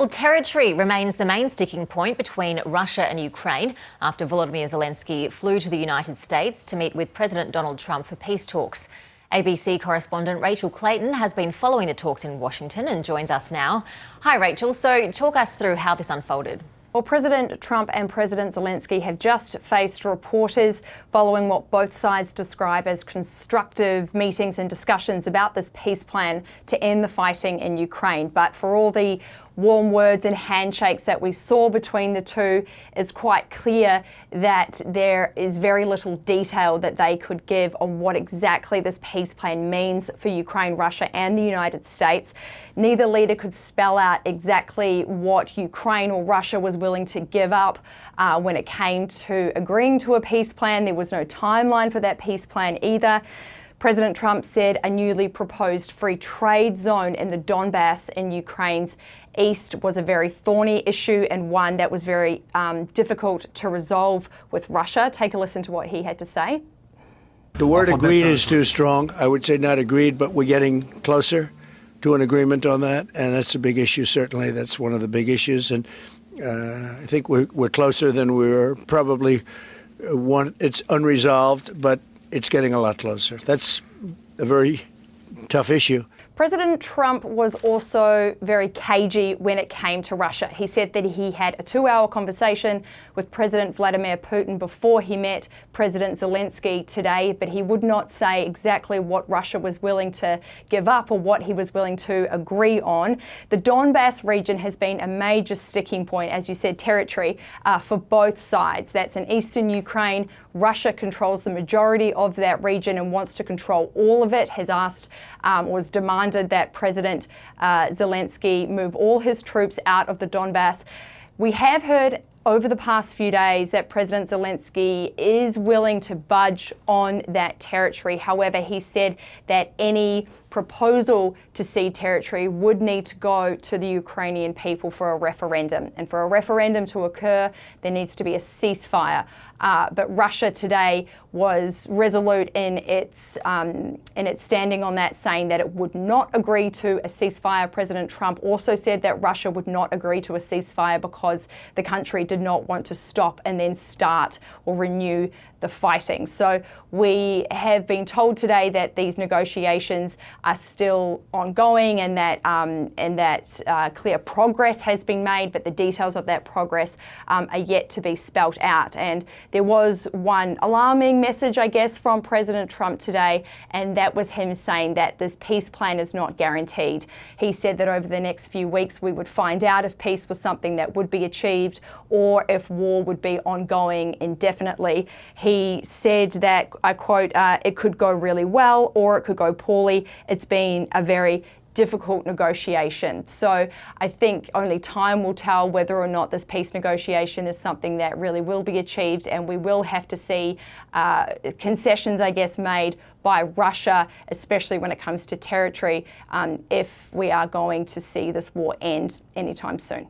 Well, territory remains the main sticking point between Russia and Ukraine after Volodymyr Zelenskyy flew to the United States to meet with President Donald Trump for peace talks. ABC correspondent Rachel Clayton has been following the talks in Washington and joins us now. Hi, Rachel. So talk us through how this unfolded. Well, President Trump and President Zelenskyy have just faced reporters following what both sides describe as constructive meetings and discussions about this peace plan to end the fighting in Ukraine. But for all the warm words and handshakes that we saw between the two, it's quite clear that there is very little detail that they could give on what exactly this peace plan means for Ukraine, Russia and the United States. Neither leader could spell out exactly what Ukraine or Russia was willing to give up when it came to agreeing to a peace plan. There was no timeline for that peace plan either. President Trump said a newly proposed free trade zone in the Donbass in Ukraine's east was a very thorny issue and one that was very difficult to resolve with Russia. Take a listen to what he had to say. The word agreed is too strong. I would say not agreed, but we're getting closer to an agreement on that. And that's a big issue, certainly. That's one of the big issues. And I think we're closer than we were probably. It's unresolved, but it's getting a lot closer. That's a very tough issue. President Trump was also very cagey when it came to Russia. He said that he had a 2-hour conversation with President Vladimir Putin before he met President Zelenskyy today, but he would not say exactly what Russia was willing to give up or what he was willing to agree on. The Donbass region has been a major sticking point, as you said, territory for both sides. That's in eastern Ukraine. Russia controls the majority of that region and wants to control all of it, has asked, was demanded that President Zelenskyy move all his troops out of the Donbass. We have heard over the past few days that President Zelenskyy is willing to budge on that territory. However, he said that any proposal to cede territory would need to go to the Ukrainian people for a referendum. And for a referendum to occur, there needs to be a ceasefire. But Russia today was resolute in its standing on that, saying that it would not agree to a ceasefire. President Trump also said that Russia would not agree to a ceasefire because the country did not want to stop and then start or renew the fighting. So we have been told today that these negotiations are still ongoing and that clear progress has been made, but the details of that progress are yet to be spelt out. And there was one alarming message, I guess, from President Trump today, and that was him saying that this peace plan is not guaranteed. He said that over the next few weeks we would find out if peace was something that would be achieved or if war would be ongoing indefinitely. He said that, I quote, it could go really well or it could go poorly. It's been a very difficult negotiation. So I think only time will tell whether or not this peace negotiation is something that really will be achieved, and we will have to see concessions, I guess, made by Russia, especially when it comes to territory, if we are going to see this war end anytime soon.